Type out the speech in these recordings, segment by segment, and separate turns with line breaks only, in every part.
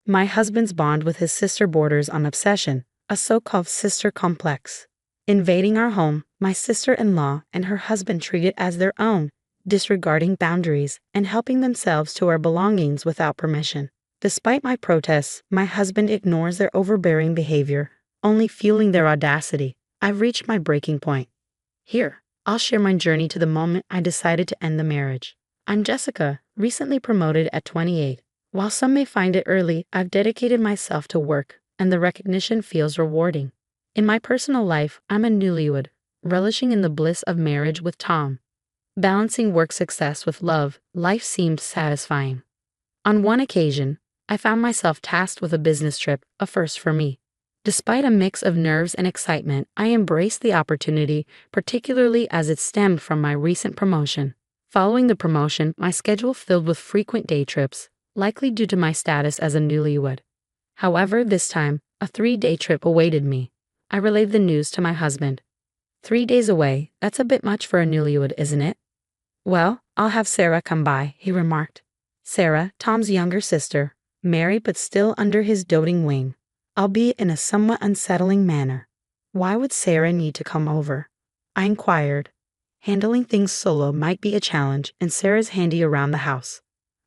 My husband's bond with his sister borders on obsession, a so-called sister complex. Invading our home, my sister-in-law and her husband treat it as their own, disregarding boundaries and helping themselves to our belongings without permission. Despite my protests, my husband ignores their overbearing behavior, only fueling their audacity. I've reached my breaking point. Here, I'll share my journey to the moment I decided to end the marriage. I'm Jessica, recently promoted at 28. While some may find it early, I've dedicated myself to work, and the recognition feels rewarding. In my personal life, I'm a newlywed, relishing in the bliss of marriage with Tom. Balancing work success with love, life seemed satisfying. On one occasion, I found myself tasked with a business trip, a first for me. Despite a mix of nerves and excitement, I embraced the opportunity, particularly as it stemmed from my recent promotion. Following the promotion, my schedule filled with frequent day trips, likely due to my status as a newlywed. However, this time, a 3-day trip awaited me. I relayed the news to my husband. 3 days away, that's a bit much for a newlywed, isn't it? Well, I'll have Sarah come by, he remarked. Sarah, Tom's younger sister, married but still under his doting wing, albeit in a somewhat unsettling manner. Why would Sarah need to come over? I inquired. Handling things solo might be a challenge, and Sarah's handy around the house.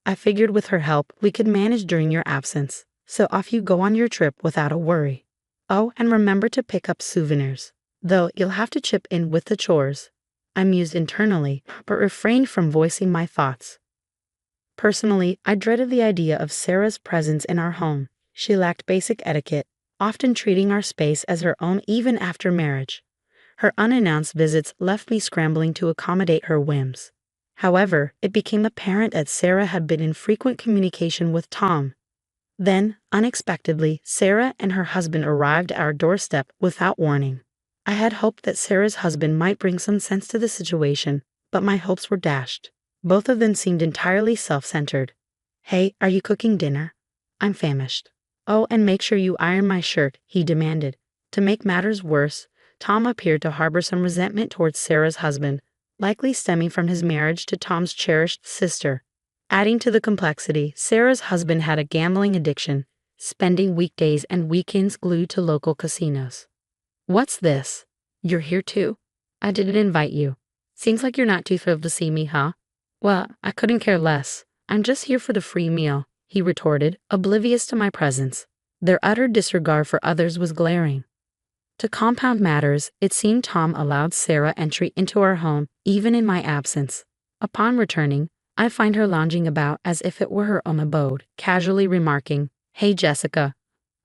I figured with her help, we could manage during your absence, so off you go on your trip without a worry. Oh, and remember to pick up souvenirs, though you'll have to chip in with the chores. I mused internally, but refrained from voicing my thoughts. Personally, I dreaded the idea of Sarah's presence in our home. She lacked basic etiquette, often treating our space as her own even after marriage. Her unannounced visits left me scrambling to accommodate her whims. However, it became apparent that Sarah had been in frequent communication with Tom. Then, unexpectedly, Sarah and her husband arrived at our doorstep without warning. I had hoped that Sarah's husband might bring some sense to the situation, but my hopes were dashed. Both of them seemed entirely self-centered. Hey, are you cooking dinner? I'm famished. Oh, and make sure you iron my shirt, he demanded. To make matters worse, Tom appeared to harbor some resentment towards Sarah's husband, likely stemming from his marriage to Tom's cherished sister. Adding to the complexity, Sarah's husband had a gambling addiction, spending weekdays and weekends glued to local casinos. What's this? You're here too? I didn't invite you. Seems like you're not too thrilled to see me, huh? Well, I couldn't care less. I'm just here for the free meal, he retorted, oblivious to my presence. Their utter disregard for others was glaring. To compound matters, it seemed Tom allowed Sarah entry into our home even in my absence. Upon returning, I find her lounging about as if it were her own abode, casually remarking, "Hey Jessica,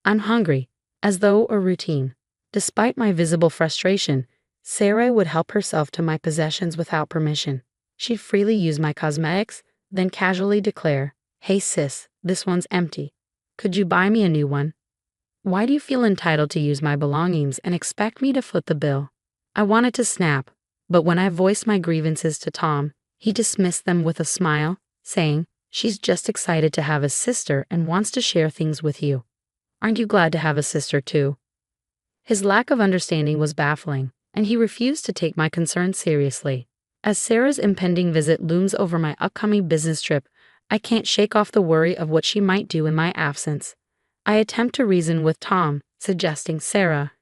I'm hungry," as though a routine. Despite my visible frustration, Sarah would help herself to my possessions without permission. She'd freely use my cosmetics, then casually declare, "Hey sis, this one's empty. Could you buy me a new one?" Why do you feel entitled to use my belongings and expect me to foot the bill? I wanted to snap, but when I voiced my grievances to Tom, he dismissed them with a smile, saying, "She's just excited to have a sister and wants to share things with you. Aren't you glad to have a sister too?" His lack of understanding was baffling, and he refused to take my concerns seriously. As Sarah's impending visit looms over my upcoming business trip, I can't shake off the worry of what she might do in my absence. I attempt to reason with Tom, suggesting, "Sarah,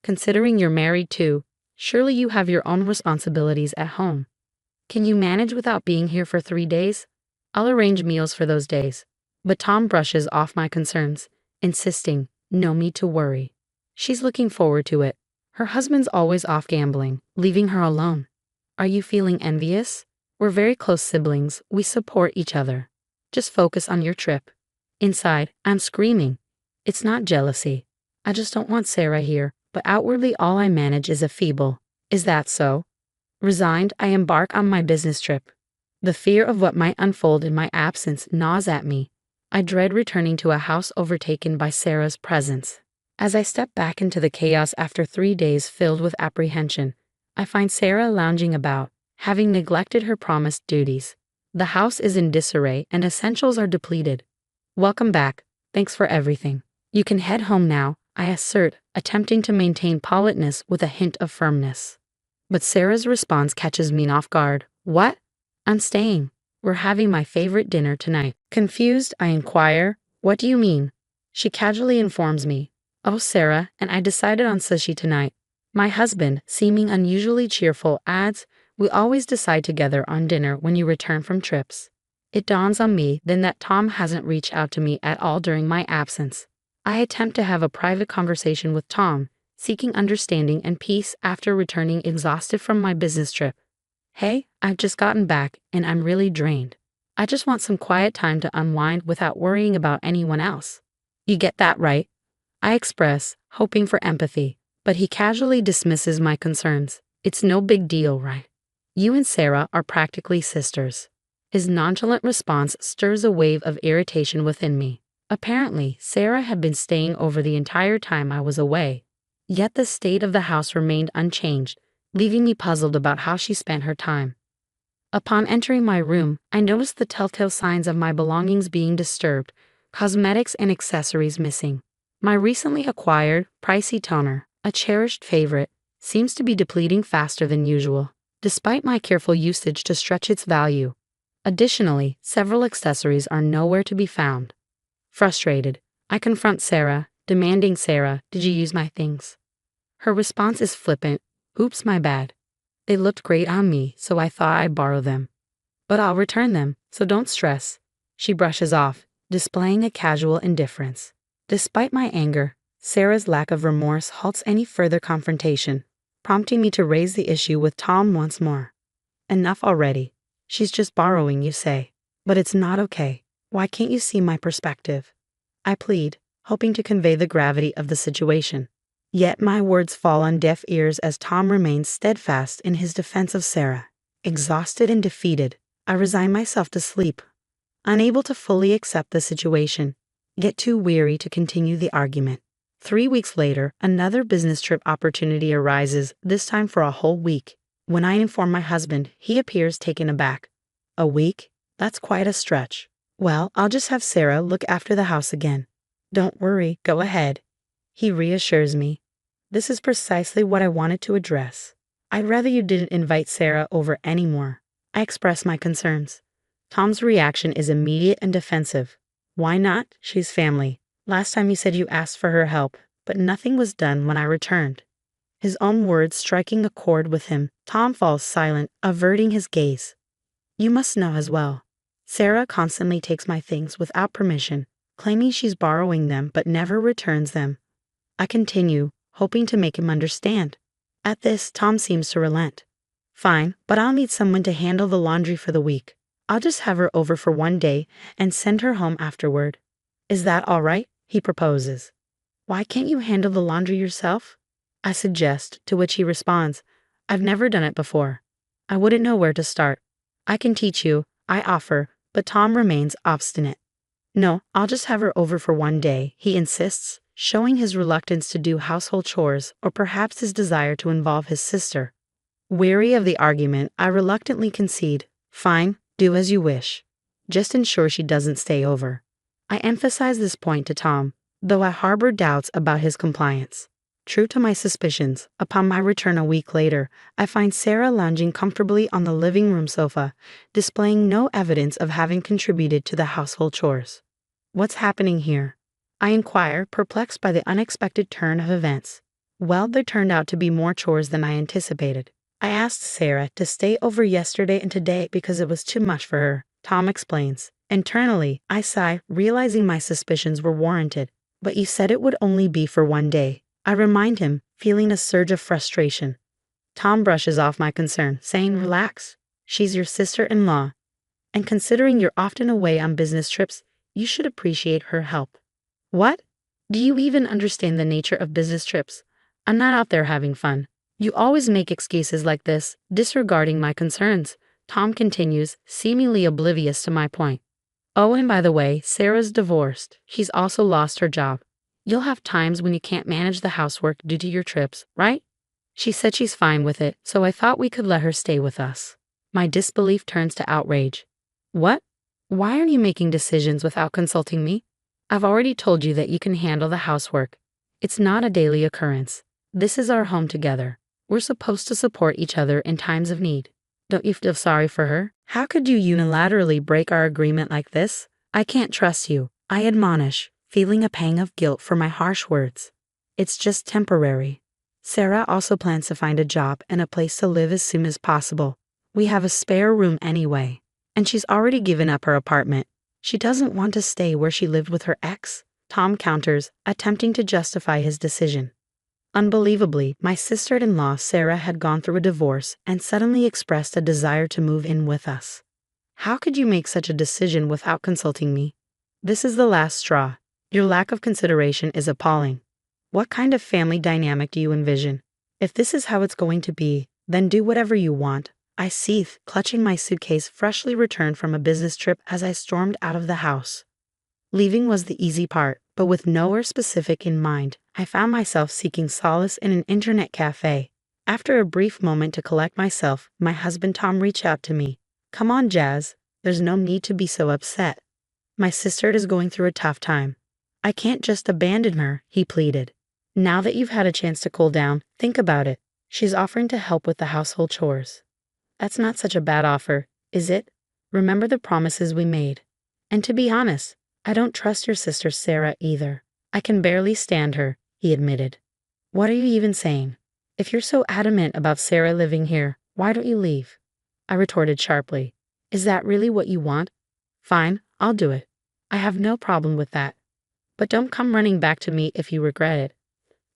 considering you're married too, surely you have your own responsibilities at home. Can you manage without being here for 3 days? I'll arrange meals for those days." But Tom brushes off my concerns, insisting, "No need to worry. She's looking forward to it. Her husband's always off gambling, leaving her alone. Are you feeling envious? We're very close siblings, we support each other. Just focus on your trip." Inside, I'm screaming. It's not jealousy. I just don't want Sarah here, but outwardly all I manage is a feeble. Is that so? Resigned, I embark on my business trip. The fear of what might unfold in my absence gnaws at me. I dread returning to a house overtaken by Sarah's presence. As I step back into the chaos after 3 days filled with apprehension, I find Sarah lounging about, having neglected her promised duties. The house is in disarray and essentials are depleted. "Welcome back. Thanks for everything. You can head home now," I assert, attempting to maintain politeness with a hint of firmness. But Sarah's response catches me off guard. "What? I'm staying. We're having my favorite dinner tonight." Confused, I inquire, "What do you mean?" She casually informs me, "Oh, Sarah, and I decided on sushi tonight." My husband, seeming unusually cheerful, adds, "We always decide together on dinner when you return from trips." It dawns on me then that Tom hasn't reached out to me at all during my absence. I attempt to have a private conversation with Tom, seeking understanding and peace after returning exhausted from my business trip. "Hey, I've just gotten back and I'm really drained. I just want some quiet time to unwind without worrying about anyone else." "You get that right," I express, hoping for empathy, but he casually dismisses my concerns. "It's no big deal, right? You and Sarah are practically sisters." His nonchalant response stirs a wave of irritation within me. Apparently, Sarah had been staying over the entire time I was away, yet the state of the house remained unchanged, leaving me puzzled about how she spent her time. Upon entering my room, I noticed the telltale signs of my belongings being disturbed, cosmetics and accessories missing. My recently acquired, pricey toner, a cherished favorite, seems to be depleting faster than usual, despite my careful usage to stretch its value. Additionally, several accessories are nowhere to be found. Frustrated, I confront Sarah, demanding, "Sarah, did you use my things?" Her response is flippant, "Oops, my bad. They looked great on me, so I thought I'd borrow them. But I'll return them, so don't stress." She brushes off, displaying a casual indifference. Despite my anger, Sarah's lack of remorse halts any further confrontation, prompting me to raise the issue with Tom once more. "Enough already. She's just borrowing, you say. But it's not okay. Why can't you see my perspective?" I plead, hoping to convey the gravity of the situation. Yet my words fall on deaf ears as Tom remains steadfast in his defense of Sarah. Exhausted and defeated, I resign myself to sleep, unable to fully accept the situation, yet too weary to continue the argument. 3 weeks later, another business trip opportunity arises, this time for a whole week. When I inform my husband, he appears taken aback. "A week? That's quite a stretch." "Well, I'll just have Sarah look after the house again." "Don't worry, go ahead." He reassures me. This is precisely what I wanted to address. "I'd rather you didn't invite Sarah over anymore." I express my concerns. Tom's reaction is immediate and defensive. "Why not? She's family. Last time you said you asked for her help, but nothing was done when I returned." His own words striking a chord with him, Tom falls silent, averting his gaze. "You must know as well. Sarah constantly takes my things without permission, claiming she's borrowing them but never returns them." I continue, hoping to make him understand. At this, Tom seems to relent. "Fine, but I'll need someone to handle the laundry for the week. I'll just have her over for one day and send her home afterward." "Is that all right?" he proposes. "Why can't you handle the laundry yourself?" I suggest, to which he responds, "I've never done it before. I wouldn't know where to start." "I can teach you," I offer, but Tom remains obstinate. "No, I'll just have her over for one day," he insists, showing his reluctance to do household chores or perhaps his desire to involve his sister. Weary of the argument, I reluctantly concede, "Fine, do as you wish. Just ensure she doesn't stay over." I emphasize this point to Tom, though I harbor doubts about his compliance. True to my suspicions, upon my return a week later, I find Sarah lounging comfortably on the living room sofa, displaying no evidence of having contributed to the household chores. "What's happening here?" I inquire, perplexed by the unexpected turn of events. Well, there turned out to be more chores than I anticipated. "I asked Sarah to stay over yesterday and today because it was too much for her," Tom explains. Internally, I sigh, realizing my suspicions were warranted. "But you said it would only be for one day." I remind him, feeling a surge of frustration. Tom brushes off my concern, saying, "Relax. She's your sister-in-law. And considering you're often away on business trips, you should appreciate her help." "What? Do you even understand the nature of business trips? I'm not out there having fun." "You always make excuses like this, disregarding my concerns," Tom continues, seemingly oblivious to my point. "Oh, and by the way, Sarah's divorced. She's also lost her job. You'll have times when you can't manage the housework due to your trips, right? She said she's fine with it, so I thought we could let her stay with us." My disbelief turns to outrage. "What? Why are you making decisions without consulting me? I've already told you that you can handle the housework. It's not a daily occurrence. This is our home together. We're supposed to support each other in times of need. Don't you feel sorry for her? How could you unilaterally break our agreement like this? I can't trust you," I admonish, feeling a pang of guilt for my harsh words. It's just temporary. Sarah also plans to find a job and a place to live as soon as possible. We have a spare room anyway. And she's already given up her apartment. She doesn't want to stay where she lived with her ex, Tom counters, attempting to justify his decision. Unbelievably, my sister-in-law Sarah had gone through a divorce and suddenly expressed a desire to move in with us. How could you make such a decision without consulting me? This is the last straw. Your lack of consideration is appalling. What kind of family dynamic do you envision? If this is how it's going to be, then do whatever you want. I seethed, clutching my suitcase freshly returned from a business trip as I stormed out of the house. Leaving was the easy part, but with nowhere specific in mind, I found myself seeking solace in an internet cafe. After a brief moment to collect myself, my husband Tom reached out to me. Come on, Jazz, there's no need to be so upset. My sister is going through a tough time. I can't just abandon her, he pleaded. Now that you've had a chance to cool down, think about it. She's offering to help with the household chores. That's not such a bad offer, is it? Remember the promises we made. And to be honest, I don't trust your sister Sarah either. I can barely stand her, he admitted. What are you even saying? If you're so adamant about Sarah living here, why don't you leave? I retorted sharply. Is that really what you want? Fine, I'll do it. I have no problem with that. But don't come running back to me if you regret it.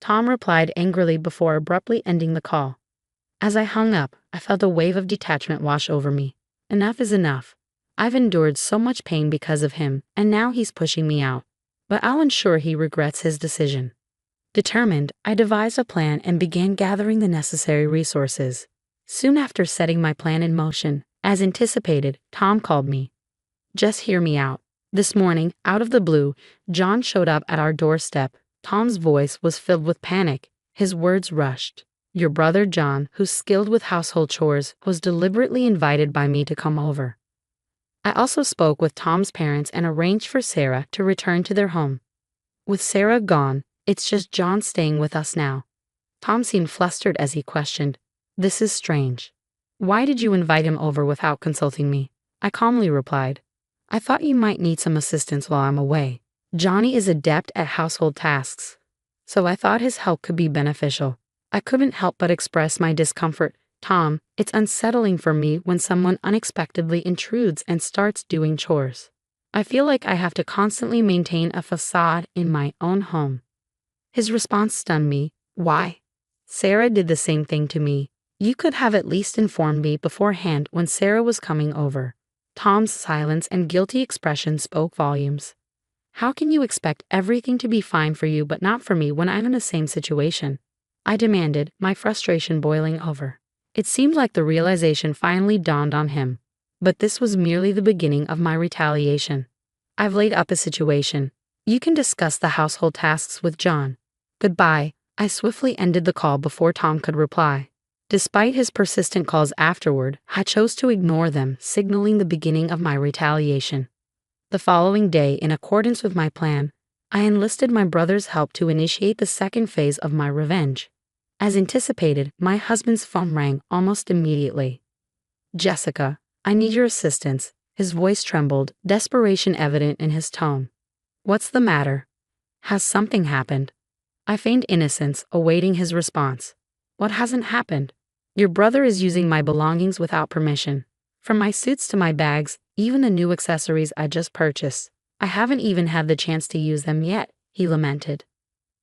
Tom replied angrily before abruptly ending the call. As I hung up, I felt a wave of detachment wash over me. Enough is enough. I've endured so much pain because of him, and now he's pushing me out. But I'll ensure he regrets his decision. Determined, I devised a plan and began gathering the necessary resources. Soon after setting my plan in motion, as anticipated, Tom called me. Just hear me out. This morning, out of the blue, John showed up at our doorstep. Tom's voice was filled with panic. His words rushed. Your brother John, who's skilled with household chores, was deliberately invited by me to come over. I also spoke with Tom's parents and arranged for Sarah to return to their home. With Sarah gone, it's just John staying with us now. Tom seemed flustered as he questioned. This is strange. Why did you invite him over without consulting me? I calmly replied. I thought you might need some assistance while I'm away. Johnny is adept at household tasks, so I thought his help could be beneficial. I couldn't help but express my discomfort. Tom, it's unsettling for me when someone unexpectedly intrudes and starts doing chores. I feel like I have to constantly maintain a facade in my own home. His response stunned me. Why? Sarah did the same thing to me. You could have at least informed me beforehand when Sarah was coming over. Tom's silence and guilty expression spoke volumes. How can you expect everything to be fine for you but not for me when I'm in the same situation? I demanded, my frustration boiling over. It seemed like the realization finally dawned on him. But this was merely the beginning of my retaliation. I've laid up a situation. You can discuss the household tasks with John. Goodbye. I swiftly ended the call before Tom could reply. Despite his persistent calls afterward, I chose to ignore them, signaling the beginning of my retaliation. The following day, in accordance with my plan, I enlisted my brother's help to initiate the second phase of my revenge. As anticipated, my husband's phone rang almost immediately. Jessica, I need your assistance. His voice trembled, desperation evident in his tone. What's the matter? Has something happened? I feigned innocence, awaiting his response. What hasn't happened? Your brother is using my belongings without permission. From my suits to my bags, even the new accessories I just purchased. I haven't even had the chance to use them yet, he lamented.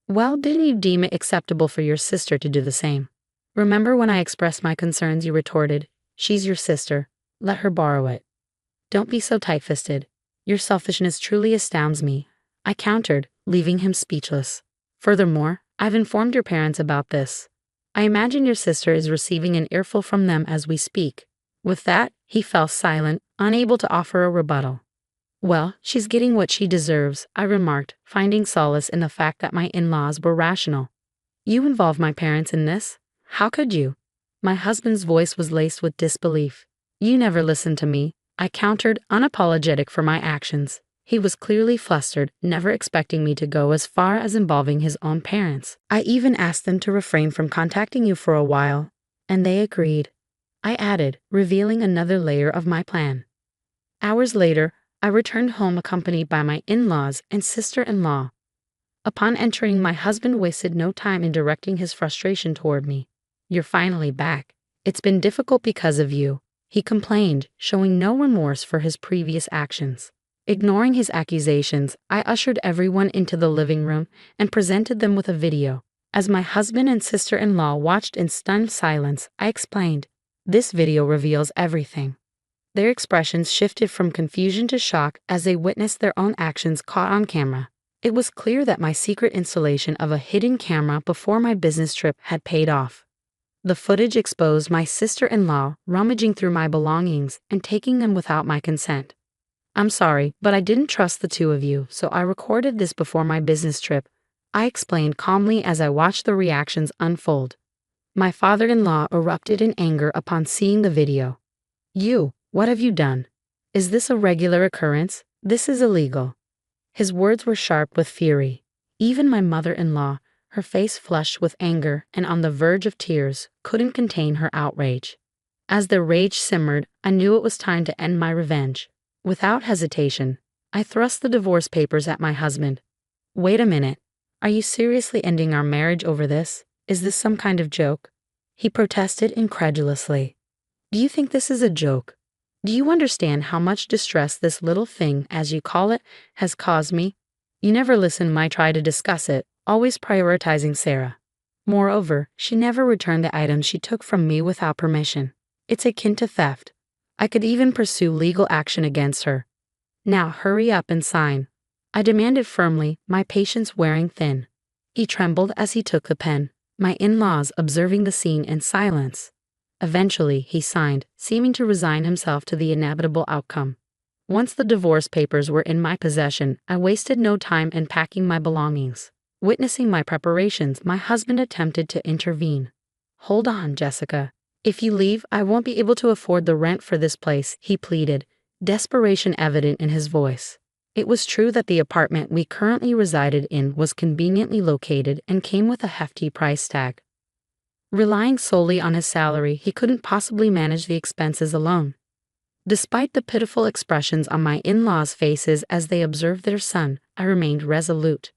Well, didn't you deem it acceptable for your sister to do the same? Remember when I expressed my concerns, you retorted, she's your sister, let her borrow it. Don't be so tight-fisted. Your selfishness truly astounds me, I countered, leaving him speechless. Furthermore, I've informed your parents about this. I imagine your sister is receiving an earful from them as we speak. With that, he fell silent, unable to offer a rebuttal. Well, she's getting what she deserves, I remarked, finding solace in the fact that my in-laws were rational. You involved my parents in this? How could you? My husband's voice was laced with disbelief. You never listened to me, I countered, unapologetic for my actions. He was clearly flustered, never expecting me to go as far as involving his own parents. I even asked them to refrain from contacting you for a while, and they agreed. I added, revealing another layer of my plan. Hours later, I returned home accompanied by my in-laws and sister-in-law. Upon entering, my husband wasted no time in directing his frustration toward me. "You're finally back. It's been difficult because of you," he complained, showing no remorse for his previous actions. Ignoring his accusations, I ushered everyone into the living room and presented them with a video. As my husband and sister-in-law watched in stunned silence, I explained, "This video reveals everything." Their expressions shifted from confusion to shock as they witnessed their own actions caught on camera. It was clear that my secret installation of a hidden camera before my business trip had paid off. The footage exposed my sister-in-law rummaging through my belongings and taking them without my consent. "I'm sorry, but I didn't trust the two of you, so I recorded this before my business trip," I explained calmly as I watched the reactions unfold. My father-in-law erupted in anger upon seeing the video. What have you done? Is this a regular occurrence? This is illegal." His words were sharp with fury. Even my mother-in-law, her face flushed with anger and on the verge of tears, couldn't contain her outrage. As the rage simmered, I knew it was time to end my revenge. Without hesitation, I thrust the divorce papers at my husband. "Wait a minute. Are you seriously ending our marriage over this? Is this some kind of joke?" He protested incredulously. "Do you think this is a joke? Do you understand how much distress this little thing, as you call it, has caused me? You never listen when I try to discuss it, always prioritizing Sarah. Moreover, she never returned the items she took from me without permission. It's akin to theft. I could even pursue legal action against her. Now hurry up and sign," I demanded firmly, my patience wearing thin. He trembled as he took the pen, my in-laws observing the scene in silence. Eventually, he signed, seeming to resign himself to the inevitable outcome. Once the divorce papers were in my possession, I wasted no time in packing my belongings. Witnessing my preparations, my husband attempted to intervene. "Hold on, Jessica. If you leave, I won't be able to afford the rent for this place," he pleaded, desperation evident in his voice. It was true that the apartment we currently resided in was conveniently located and came with a hefty price tag. Relying solely on his salary, he couldn't possibly manage the expenses alone. Despite the pitiful expressions on my in-laws' faces as they observed their son, I remained resolute.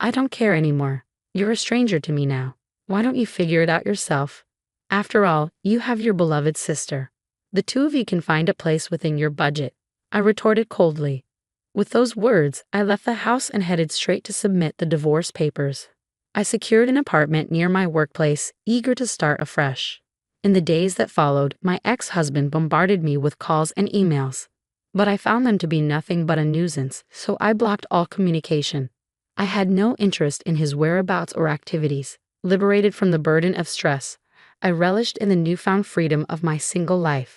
"I don't care anymore. You're a stranger to me now. Why don't you figure it out yourself? After all, you have your beloved sister. The two of you can find a place within your budget," I retorted coldly. With those words, I left the house and headed straight to submit the divorce papers. I secured an apartment near my workplace, eager to start afresh. In the days that followed, my ex-husband bombarded me with calls and emails. But I found them to be nothing but a nuisance, so I blocked all communication. I had no interest in his whereabouts or activities. Liberated from the burden of stress, I relished in the newfound freedom of my single life.